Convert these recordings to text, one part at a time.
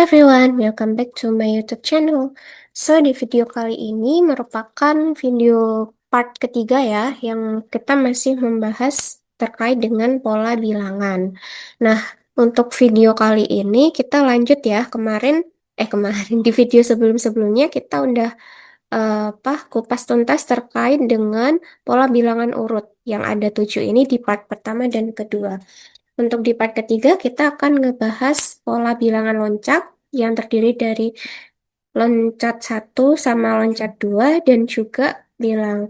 Everyone, welcome back to my YouTube channel. So, di video kali ini merupakan video part ketiga ya, yang kita masih membahas terkait dengan pola bilangan. Nah, untuk video kali ini kita lanjut ya, kemarin di video sebelum-sebelumnya kita udah kupas tuntas terkait dengan pola bilangan urut yang ada 7 ini di part pertama dan kedua. Untuk di part ketiga, kita akan ngebahas pola bilangan loncat yang terdiri dari loncat satu sama loncat 2 dan juga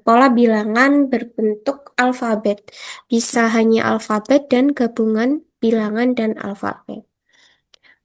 pola bilangan berbentuk alfabet. Bisa hanya alfabet dan gabungan bilangan dan alfabet.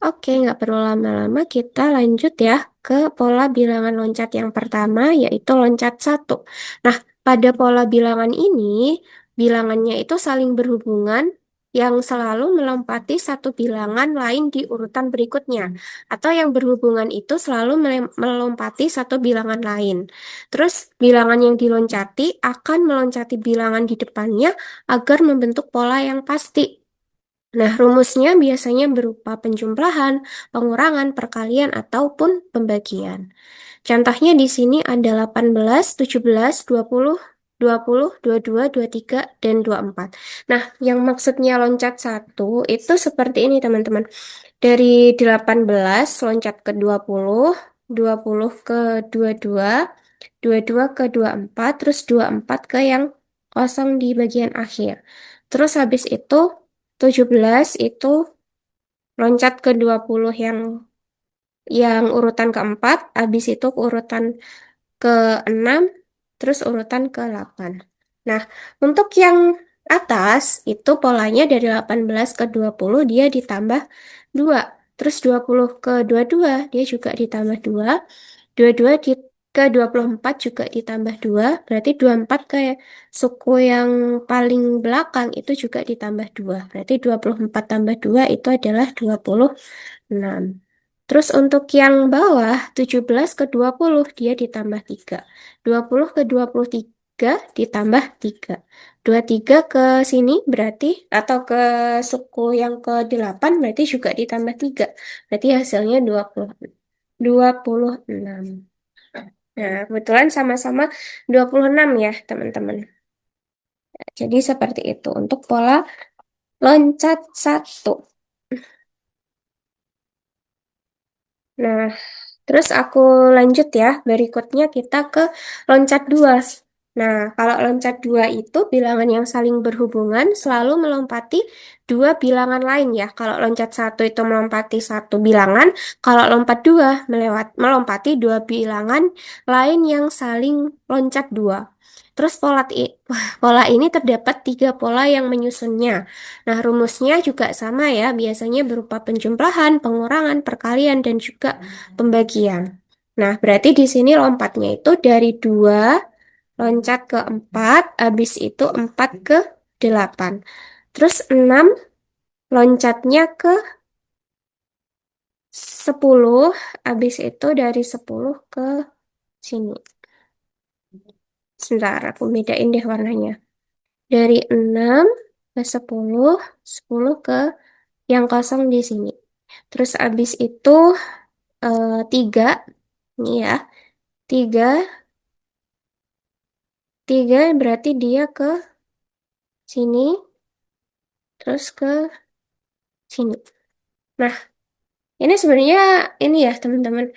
Oke, nggak perlu lama-lama, kita lanjut ya ke pola bilangan loncat yang pertama, yaitu loncat satu. Nah, pada pola bilangan ini, bilangannya itu saling berhubungan yang selalu melompati satu bilangan lain di urutan berikutnya. Atau yang berhubungan itu selalu melompati satu bilangan lain. Terus, bilangan yang diloncati akan meloncati bilangan di depannya agar membentuk pola yang pasti. Nah, rumusnya biasanya berupa penjumlahan, pengurangan, perkalian, ataupun pembagian. Contohnya di sini ada 18, 17, 20, 20, 22, 23, dan 24. Nah, yang maksudnya loncat satu itu seperti ini teman-teman. Dari 18 loncat ke 20, 20 ke 22, 22 ke 24, terus 24 ke yang kosong di bagian akhir. Terus habis itu 17 itu loncat ke 20 yang urutan keempat, habis itu ke urutan ke-6, terus urutan ke-8. Nah, untuk yang atas itu polanya dari 18 ke 20 dia ditambah 2. Terus 20 ke 22 dia juga ditambah 2. 22 ke 24 juga ditambah 2. Berarti 24 ke suku yang paling belakang itu juga ditambah 2. Berarti 24 tambah 2 itu adalah 26. Terus untuk yang bawah, 17 ke 20 dia ditambah 3. 20 ke 23 ditambah 3. 23 ke sini berarti, atau ke suku yang ke-8 berarti juga ditambah 3. Berarti hasilnya 26. Nah, kebetulan sama-sama 26 ya, teman-teman. Jadi seperti itu untuk pola loncat satu. Nah, terus aku lanjut ya, berikutnya kita ke loncat dua. Nah, kalau loncat dua itu bilangan yang saling berhubungan selalu melompati dua bilangan lain ya. Kalau loncat satu itu melompati satu bilangan, kalau lompat dua melompati dua bilangan lain yang saling loncat dua. Terus pola ini terdapat tiga pola yang menyusunnya. Nah, rumusnya juga sama ya, biasanya berupa penjumlahan, pengurangan, perkalian, dan juga pembagian. Nah, berarti di sini lompatnya itu dari 2 loncat ke 4, habis itu 4 ke 8. Terus 6 loncatnya ke 10, habis itu dari 10 ke sini. Sebentar, aku bedain deh warnanya. Dari 6 ke 10, 10 ke yang kosong di sini. Terus habis itu 3, ini ya, 3, 3 berarti dia ke sini, terus ke sini. Nah, ini sebenarnya ini ya teman-teman.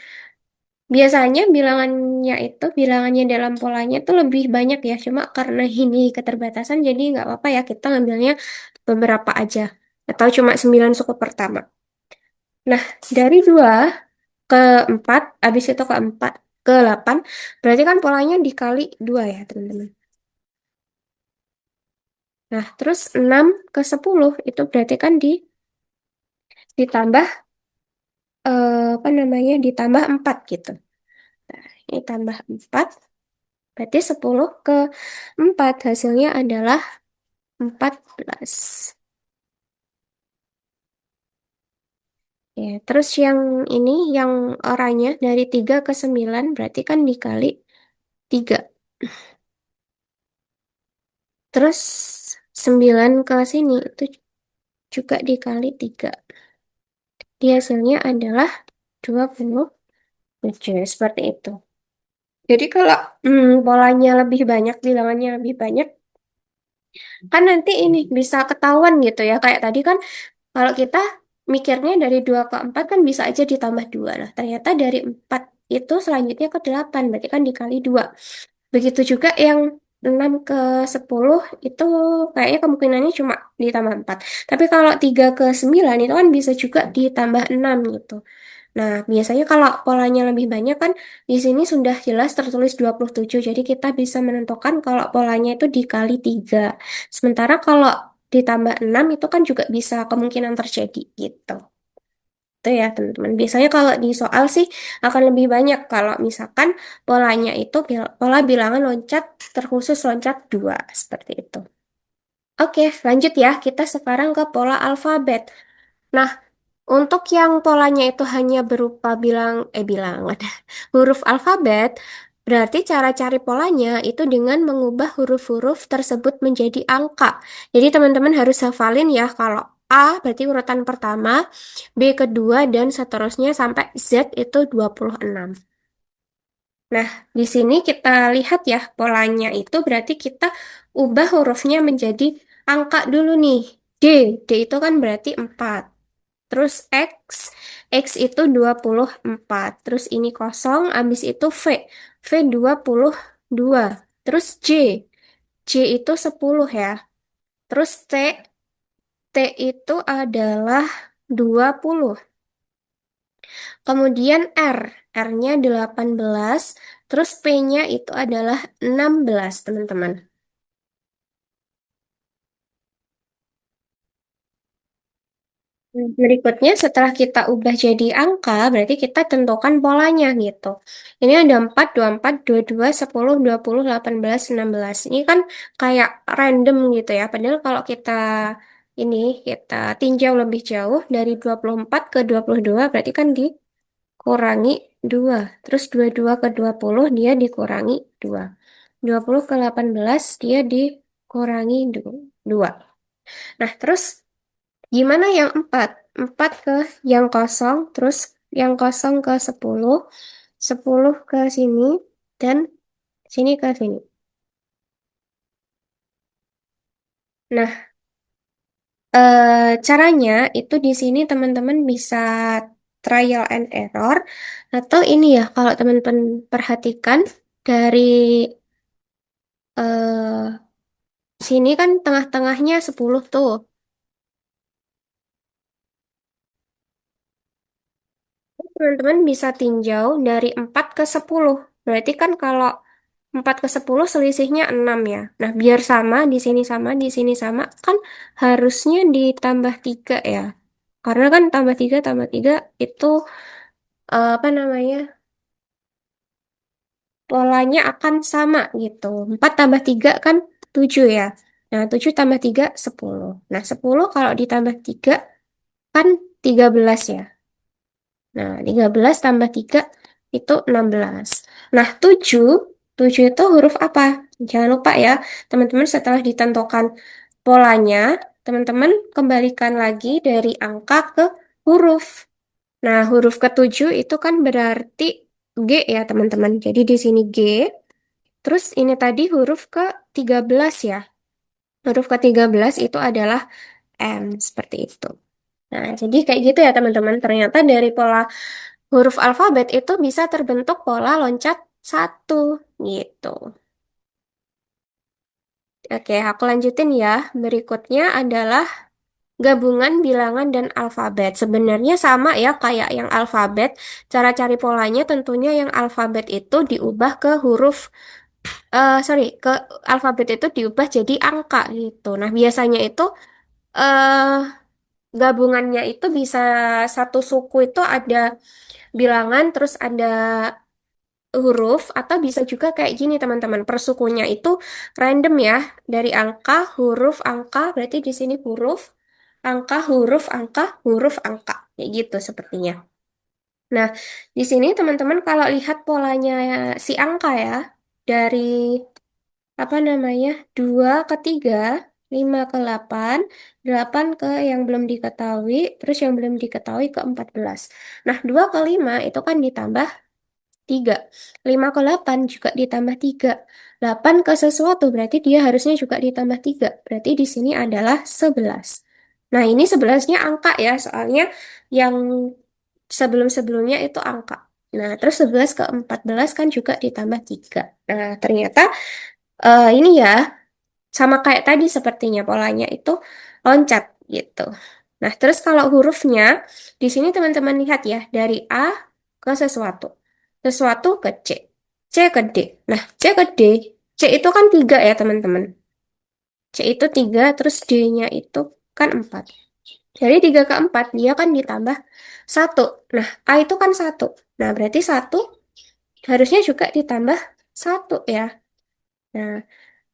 Biasanya bilangannya dalam polanya itu lebih banyak ya. Cuma karena ini keterbatasan, jadi nggak apa-apa ya kita ngambilnya beberapa aja. Atau cuma 9 suku pertama. Nah, dari 2 ke 4, habis itu ke 4, ke 8, berarti kan polanya dikali 2 ya teman-teman. Nah, terus 6 ke 10 itu berarti kan ditambah apa namanya? Ditambah 4 gitu. Nah, ini tambah 4 berarti 10 ke 4 hasilnya adalah 14. Ya, terus yang ini yang oranye dari 3 ke 9 berarti kan dikali 3. Terus 9 ke sini itu juga dikali 3. Di hasilnya adalah 27, seperti itu. Jadi kalau polanya lebih banyak, bilangannya lebih banyak, kan nanti ini bisa ketahuan gitu ya. Kayak tadi kan kalau kita mikirnya dari 2 ke 4 kan bisa aja ditambah 2 lah. Ternyata dari 4 itu selanjutnya ke 8, berarti kan dikali 2. Begitu juga yang 6 ke 10 itu kayaknya kemungkinannya cuma ditambah 4. Tapi kalau 3 ke 9 itu kan bisa juga ditambah 6 gitu. Nah, biasanya kalau polanya lebih banyak kan di sini sudah jelas tertulis 27. Jadi kita bisa menentukan kalau polanya itu dikali 3. Sementara kalau ditambah 6 itu kan juga bisa kemungkinan terjadi gitu. Itu ya teman-teman. Biasanya kalau di soal sih akan lebih banyak kalau misalkan polanya itu pola bilangan loncat terkhusus loncat 2 seperti itu. Oke, lanjut ya. Kita sekarang ke pola alfabet. Nah, untuk yang polanya itu hanya berupa bilangan, huruf alfabet, berarti cara cari polanya itu dengan mengubah huruf-huruf tersebut menjadi angka. Jadi teman-teman harus hafalin ya kalau A berarti urutan pertama, B kedua, dan seterusnya sampai Z itu 26. Nah, di sini kita lihat ya polanya itu berarti kita ubah hurufnya menjadi angka dulu nih. D, D itu kan berarti 4. Terus X itu 24. Terus ini kosong, habis itu V 22. Terus J itu 10 ya. Terus T itu adalah 20. Kemudian R-nya 18. Terus P-nya itu adalah 16, teman-teman. Berikutnya setelah kita ubah jadi angka, berarti kita tentukan polanya gitu. Ini ada 4, 24, 22, 10, 20, 18, 19. Ini kan kayak random gitu ya. Padahal kalau ini kita tinjau lebih jauh dari 24 ke 22 berarti kan dikurangi 2. Terus 22 ke 20 dia dikurangi 2. 20 ke 18 dia dikurangi 2. Nah, terus gimana yang 4? 4 ke yang kosong, terus yang kosong ke 10, 10 ke sini, dan sini ke sini. Nah, caranya itu di sini teman-teman bisa trial and error, atau ini ya, kalau teman-teman perhatikan dari eh, sini kan tengah-tengahnya 10 tuh. Teman-teman bisa tinjau dari 4 ke 10. Berarti kan kalau 4 ke 10 selisihnya 6 ya. Nah, biar sama, di sini sama, kan harusnya ditambah 3 ya. Karena kan tambah 3 itu apa namanya? Polanya akan sama gitu. 4 tambah 3 kan 7 ya. Nah, 7 tambah 3 10. Nah, 10 kalau ditambah 3 kan 13 ya. Nah, 13 tambah 3 itu 16. Nah, 7 itu huruf apa? Jangan lupa ya, teman-teman setelah ditentukan polanya, teman-teman kembalikan lagi dari angka ke huruf. Nah, huruf ketujuh itu kan berarti G ya, teman-teman. Jadi di sini G, terus ini tadi huruf ke-13 ya. Huruf ke-13 itu adalah M, seperti itu. Nah, jadi kayak gitu ya, teman-teman. Ternyata dari pola huruf alfabet itu bisa terbentuk pola loncat satu gitu. Oke, aku lanjutin ya. Berikutnya adalah gabungan bilangan dan alfabet. Sebenarnya sama ya kayak yang alfabet. Cara cari polanya tentunya yang alfabet itu diubah ke ke alfabet itu diubah jadi angka gitu. Nah, biasanya itu eh gabungannya itu bisa satu suku itu ada bilangan terus ada huruf atau bisa juga kayak gini teman-teman. Persukunya itu random ya dari angka, berarti di sini huruf, angka. Kayak gitu sepertinya. Nah, di sini teman-teman kalau lihat polanya si angka ya dari apa namanya 2 ke 3. 5 ke 8, 8 ke yang belum diketahui, terus yang belum diketahui ke 14. Nah, 2 ke 5 itu kan ditambah 3. 5 ke 8 juga ditambah 3. 8 ke sesuatu berarti dia harusnya juga ditambah 3. Berarti di sini adalah 11. Nah, ini 11-nya angka ya, soalnya yang sebelum-sebelumnya itu angka. Nah, terus 11 ke 14 kan juga ditambah 3. Nah, ternyata ini ya, sama kayak tadi sepertinya polanya itu loncat gitu. Nah, terus kalau hurufnya, di sini teman-teman lihat ya, dari A ke sesuatu. Sesuatu ke C. C ke D. Nah, C ke D. C itu kan 3 ya teman-teman. C itu 3, terus D-nya itu kan 4. Dari 3 ke 4, dia kan ditambah 1. Nah, A itu kan 1. Nah, berarti 1 harusnya juga ditambah 1 ya. Nah,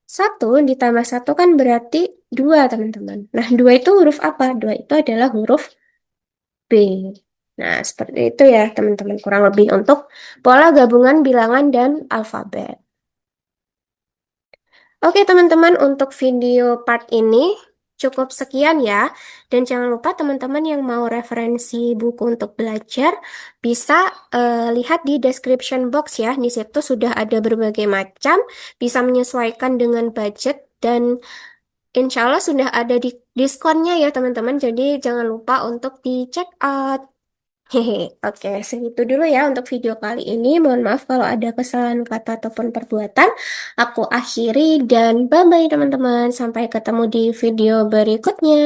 1 ditambah 1 kan berarti 2 teman-teman. Nah, 2 itu huruf apa? 2 itu adalah huruf B. Nah, seperti itu ya, teman-teman. Kurang lebih untuk pola gabungan bilangan dan alfabet. Oke, teman-teman, untuk video part ini cukup sekian ya. Dan jangan lupa teman-teman yang mau referensi buku untuk belajar bisa lihat di description box ya. Di situ sudah ada berbagai macam, bisa menyesuaikan dengan budget dan insya Allah sudah ada di diskonnya ya teman-teman. Jadi jangan lupa untuk di check out. Hehe, oke, segitu dulu ya untuk video kali ini. Mohon maaf kalau ada kesalahan kata ataupun perbuatan. Aku akhiri dan bye-bye teman-teman. Sampai ketemu di video berikutnya.